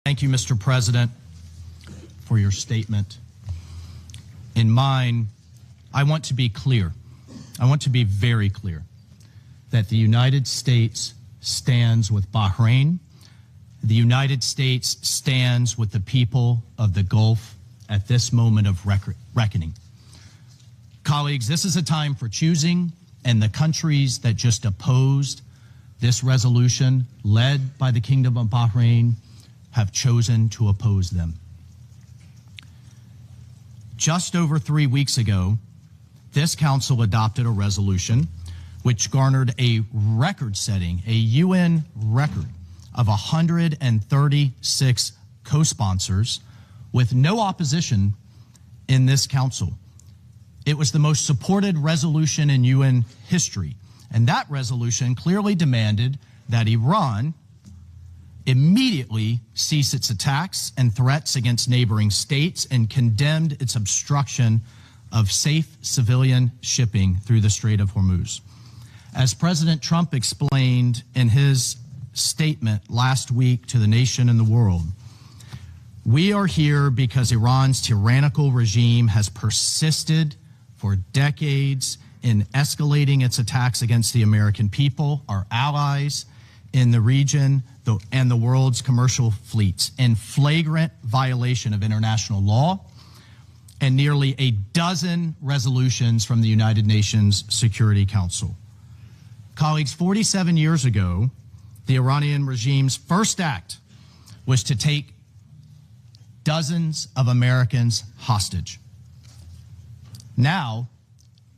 Thank you, Mr. President, for your statement. In mine, I want to be clear. I want to be very clear that the United States stands with Bahrain. The United States stands with the people of the Gulf at this moment of reckoning. Colleagues, this is a time for choosing, and the countries that just opposed this resolution, led by the Kingdom of Bahrain, have chosen to oppose them. Just over 3 weeks ago, this Council adopted a resolution which garnered a record-setting, a UN record of 136 co-sponsors with no opposition in this Council. It was the most supported resolution in UN history, and that resolution clearly demanded that Iran immediately cease its attacks and threats against neighboring states and condemned its obstruction of safe civilian shipping through the Strait of Hormuz. As President Trump explained in his statement last week to the nation and the world, we are here because Iran's tyrannical regime has persisted for decades in escalating its attacks against the American people, our allies in the region, and the world's commercial fleets in flagrant violation of international law and nearly a dozen resolutions from the United Nations Security Council. Colleagues, 47 years ago, the Iranian regime's first act was to take dozens of Americans hostage. Now,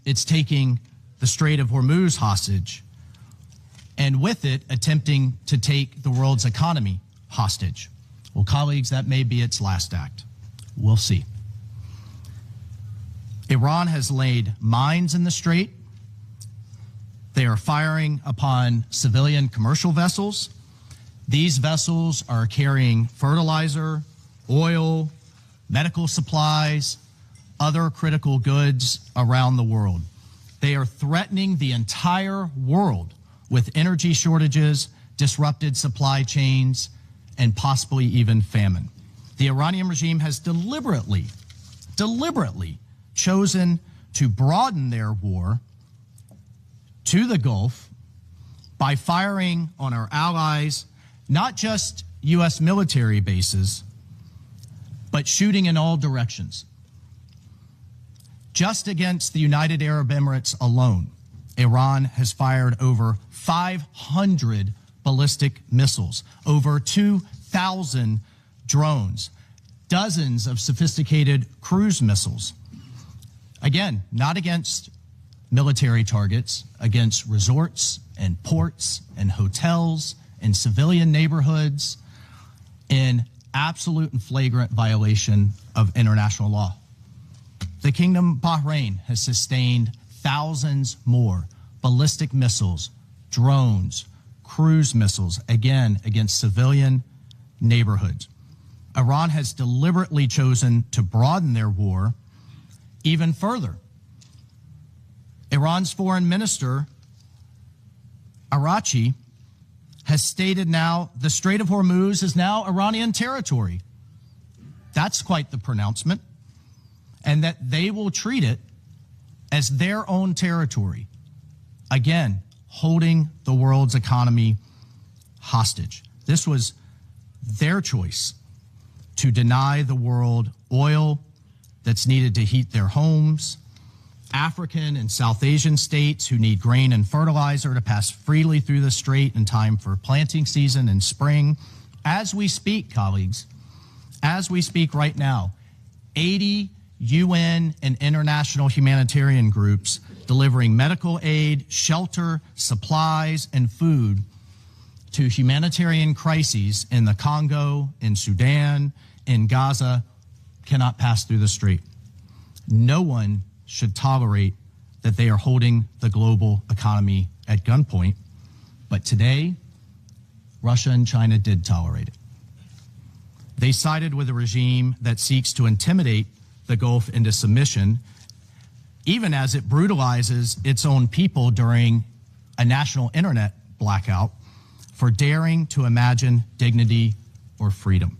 it's taking the Strait of Hormuz hostage, and with it, attempting to take the world's economy hostage. Well, colleagues, that may be its last act. We'll see. Iran has laid mines in the strait. They are firing upon civilian commercial vessels. These vessels are carrying fertilizer, oil, medical supplies, other critical goods around the world. They are threatening the entire world with energy shortages, disrupted supply chains, and possibly even famine. The Iranian regime has deliberately chosen to broaden their war to the Gulf by firing on our allies, not just U.S. military bases, but shooting in all directions. Just against the United Arab Emirates alone, Iran has fired over 500 ballistic missiles, over 2,000 drones, dozens of sophisticated cruise missiles. Again, not against military targets, against resorts and ports and hotels and civilian neighborhoods in absolute and flagrant violation of international law. The Kingdom of Bahrain has sustained thousands more ballistic missiles, drones, cruise missiles, again, against civilian neighborhoods. Iran has deliberately chosen to broaden their war even further. Iran's foreign minister, Arachi, has stated now the Strait of Hormuz is now Iranian territory. That's quite the pronouncement. And that they will treat it as their own territory. Again, holding the world's economy hostage. This was their choice to deny the world oil that's needed to heat their homes, African and South Asian states who need grain and fertilizer to pass freely through the strait in time for planting season in spring. As we speak, colleagues, as we speak right now, 80 UN and international humanitarian groups delivering medical aid, shelter, supplies, and food to humanitarian crises in the Congo, in Sudan, in Gaza cannot pass through the strait. No one should tolerate that they are holding the global economy at gunpoint. But today, Russia and China did tolerate it. They sided with a regime that seeks to intimidate the Gulf into submission, even as it brutalizes its own people during a national internet blackout for daring to imagine dignity or freedom.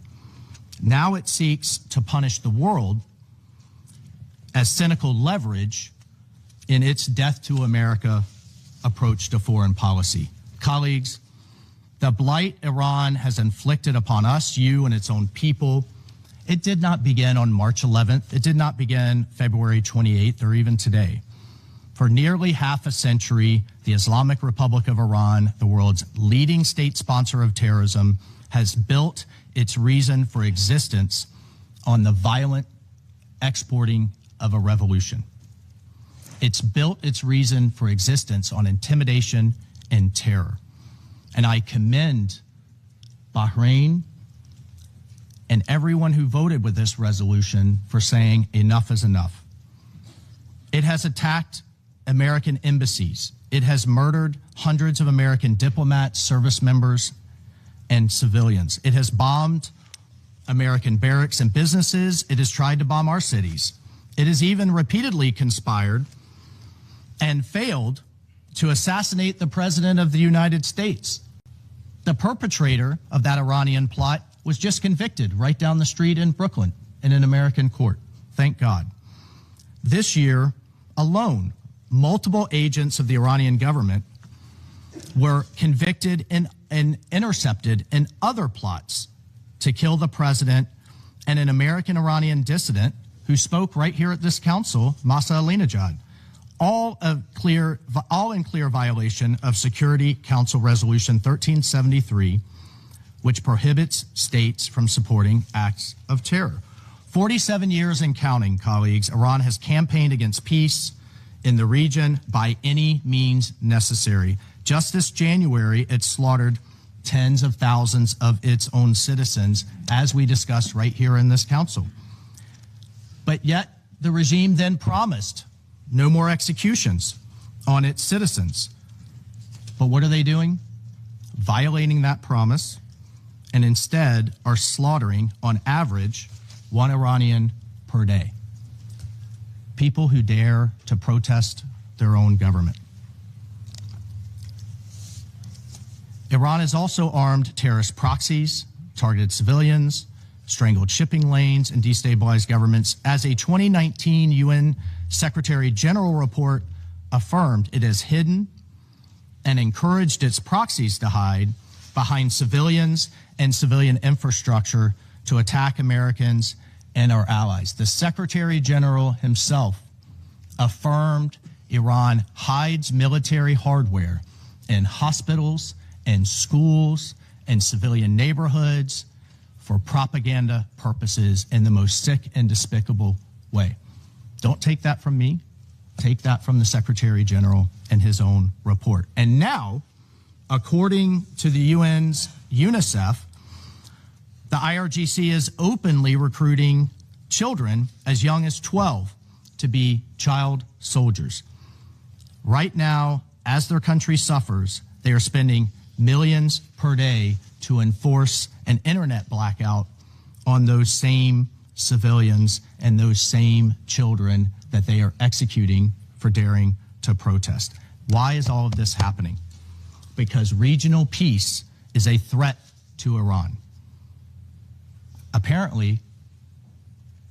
Now it seeks to punish the world as cynical leverage in its death to America approach to foreign policy. Colleagues, the blight Iran has inflicted upon us, you, and its own people, it did not begin on March 11th. It did not begin February 28th or even today. For nearly half a century, the Islamic Republic of Iran, the world's leading state sponsor of terrorism, has built its reason for existence on the violent exporting of a revolution. It's built its reason for existence on intimidation and terror. And I commend Bahrain and everyone who voted with this resolution for saying enough is enough. It has attacked American embassies. It has murdered hundreds of American diplomats, service members, and civilians. It has bombed American barracks and businesses. It has tried to bomb our cities. It has even repeatedly conspired and failed to assassinate the President of the United States. The perpetrator of that Iranian plot was just convicted right down the street in Brooklyn in an American court. Thank God. This year alone, multiple agents of the Iranian government were convicted and intercepted in other plots to kill the president and an American-Iranian dissident who spoke right here at this council, Masa Alinejad, all in clear violation of Security Council Resolution 1373, which prohibits states from supporting acts of terror. 47 years and counting, colleagues, Iran has campaigned against peace in the region by any means necessary. Just this January, it slaughtered tens of thousands of its own citizens, as we discussed right here in this council. But yet, the regime then promised no more executions on its citizens. But what are they doing? Violating that promise, and instead are slaughtering, on average, one Iranian per day. People who dare to protest their own government. Iran has also armed terrorist proxies, targeted civilians, strangled shipping lanes, and destabilized governments. As a 2019 UN Secretary General report affirmed, it has hidden and encouraged its proxies to hide behind civilians and civilian infrastructure to attack Americans and our allies. The Secretary General himself affirmed Iran hides military hardware in hospitals and schools and civilian neighborhoods for propaganda purposes in the most sick and despicable way. Don't take that from me. Take that from the Secretary General and his own report. And now, according to the UN's UNICEF, the IRGC is openly recruiting children as young as 12 to be child soldiers. Right now, as their country suffers, they are spending millions per day to enforce an internet blackout on those same civilians and those same children that they are executing for daring to protest. Why is all of this happening? Because regional peace is a threat to Iran. Apparently,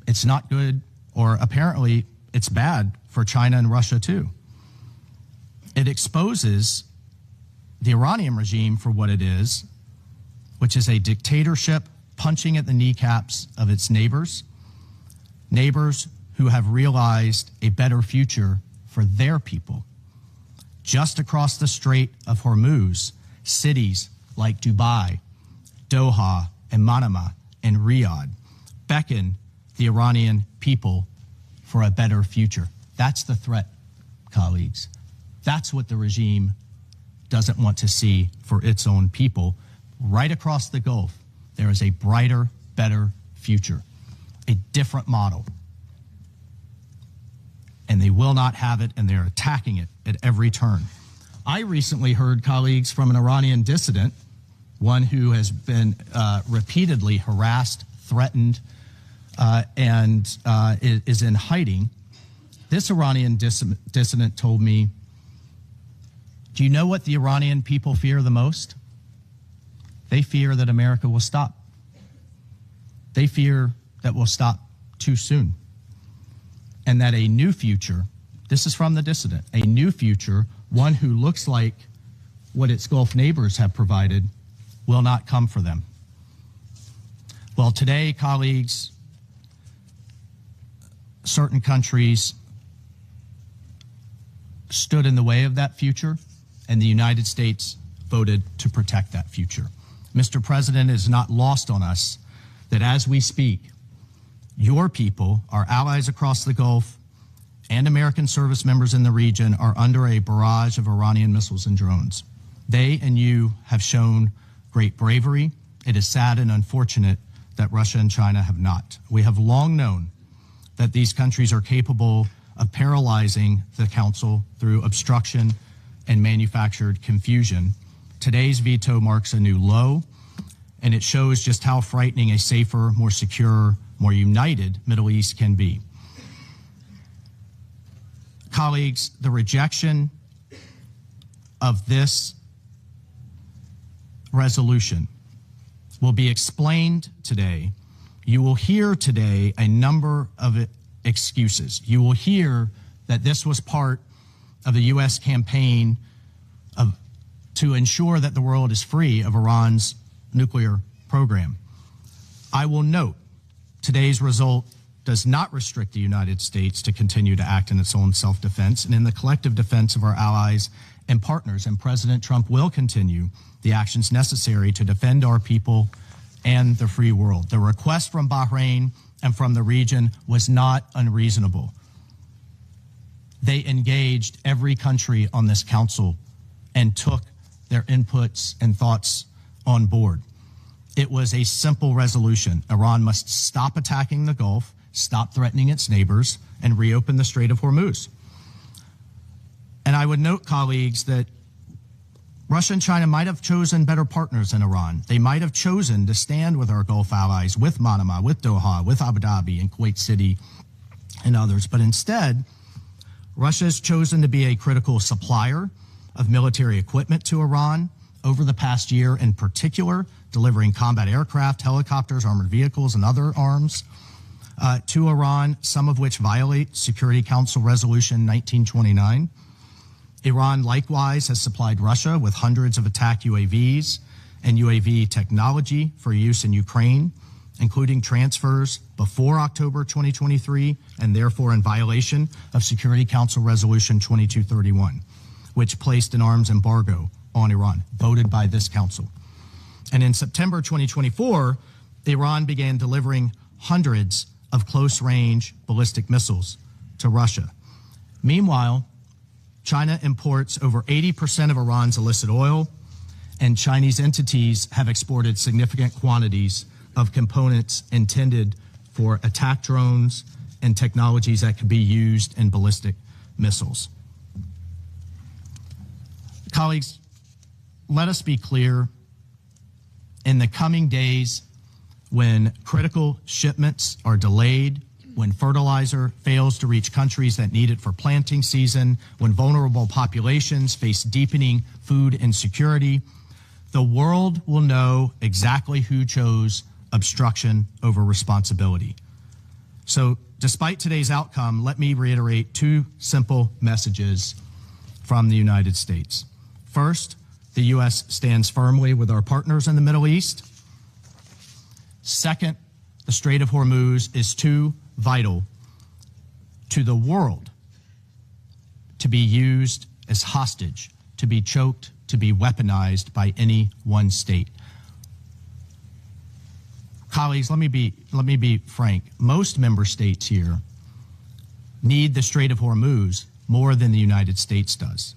it's not good, or apparently it's bad for China and Russia too. It exposes the Iranian regime for what it is, which is a dictatorship punching at the kneecaps of its neighbors, neighbors who have realized a better future for their people. Just across the Strait of Hormuz, cities like Dubai, Doha, and Manama, and Riyadh beckon the Iranian people for a better future. That's the threat, colleagues. That's what the regime doesn't want to see for its own people. Right across the Gulf, there is a brighter, better future, a different model. And they will not have it, and they're attacking it at every turn. I recently heard, colleagues, from an Iranian dissident, one who has been repeatedly harassed, threatened, and is in hiding. This Iranian dissident told me, do you know what the Iranian people fear the most? They fear that America will stop. They fear that we'll stop too soon, and that a new future, this is from the dissident, a new future, one who looks like what its Gulf neighbors have provided, will not come for them. Well, today, colleagues, certain countries stood in the way of that future, and the United States voted to protect that future. Mr. President, it is not lost on us that as we speak, your people, our allies across the Gulf, and American service members in the region are under a barrage of Iranian missiles and drones. They and you have shown great bravery. It is sad and unfortunate that Russia and China have not. We have long known that these countries are capable of paralyzing the Council through obstruction and manufactured confusion. Today's veto marks a new low, and it shows just how frightening a safer, more secure, more united Middle East can be. Colleagues, the rejection of this resolution will be explained today. You will hear today a number of excuses. You will hear that this was part of the U.S. campaign to ensure that the world is free of Iran's nuclear program. I will note today's result does not restrict the United States to continue to act in its own self-defense and in the collective defense of our allies and partners, and President Trump will continue the actions necessary to defend our people and the free world. The request from Bahrain and from the region was not unreasonable. They engaged every country on this council and took their inputs and thoughts on board. It was a simple resolution. Iran must stop attacking the Gulf, stop threatening its neighbors, and reopen the Strait of Hormuz. And I would note, colleagues, that Russia and China might have chosen better partners than Iran. They might have chosen to stand with our Gulf allies, with Manama, with Doha, with Abu Dhabi and Kuwait City and others. But instead, Russia has chosen to be a critical supplier of military equipment to Iran over the past year, in particular, delivering combat aircraft, helicopters, armored vehicles, and other arms to Iran, some of which violate Security Council Resolution 1929. Iran likewise has supplied Russia with hundreds of attack UAVs and UAV technology for use in Ukraine, including transfers before October 2023, and therefore in violation of Security Council Resolution 2231, which placed an arms embargo on Iran, voted by this council. And in September 2024, Iran began delivering hundreds of close-range ballistic missiles to Russia. Meanwhile, China imports over 80% of Iran's illicit oil, and Chinese entities have exported significant quantities of components intended for attack drones and technologies that could be used in ballistic missiles. Colleagues, let us be clear. In the coming days, when critical shipments are delayed, when fertilizer fails to reach countries that need it for planting season, when vulnerable populations face deepening food insecurity, the world will know exactly who chose obstruction over responsibility. So, despite today's outcome, let me reiterate two simple messages from the United States. First, the U.S. stands firmly with our partners in the Middle East. Second, the Strait of Hormuz is too vital to the world to be used as hostage, to be choked, to be weaponized by any one state. Colleagues, let me be frank. Most member states here need the Strait of Hormuz more than the United States does.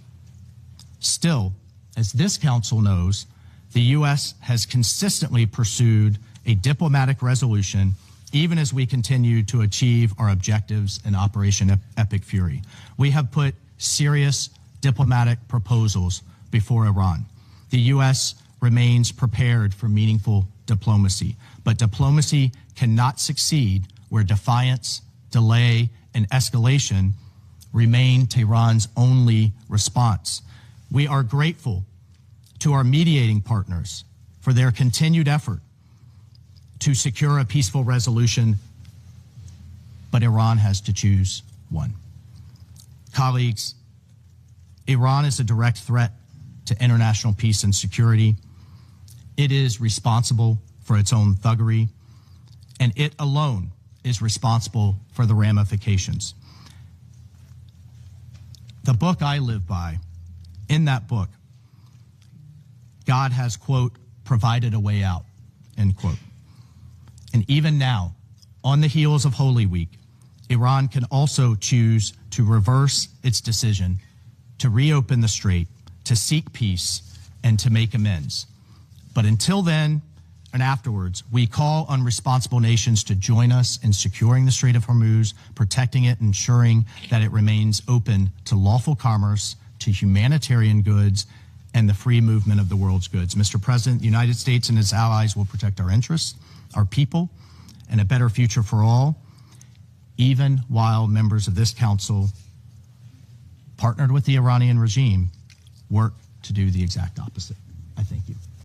Still, as this council knows, the U.S. has consistently pursued a diplomatic resolution even as we continue to achieve our objectives in Operation Epic Fury. We have put serious diplomatic proposals before Iran. The U.S. remains prepared for meaningful diplomacy, but diplomacy cannot succeed where defiance, delay, and escalation remain Tehran's only response. We are grateful to our mediating partners for their continued effort to secure a peaceful resolution, but Iran has to choose one. Colleagues, Iran is a direct threat to international peace and security. It is responsible for its own thuggery, and it alone is responsible for the ramifications. The book I live by, in that book, God has, quote, provided a way out, end quote. And even now, on the heels of Holy Week, Iran can also choose to reverse its decision to reopen the strait, to seek peace, and to make amends. But until then and afterwards, we call on responsible nations to join us in securing the Strait of Hormuz, protecting it, ensuring that it remains open to lawful commerce, to humanitarian goods, and the free movement of the world's goods. Mr. President, the United States and its allies will protect our interests, our people, and a better future for all, even while members of this council, partnered with the Iranian regime, work to do the exact opposite. I thank you.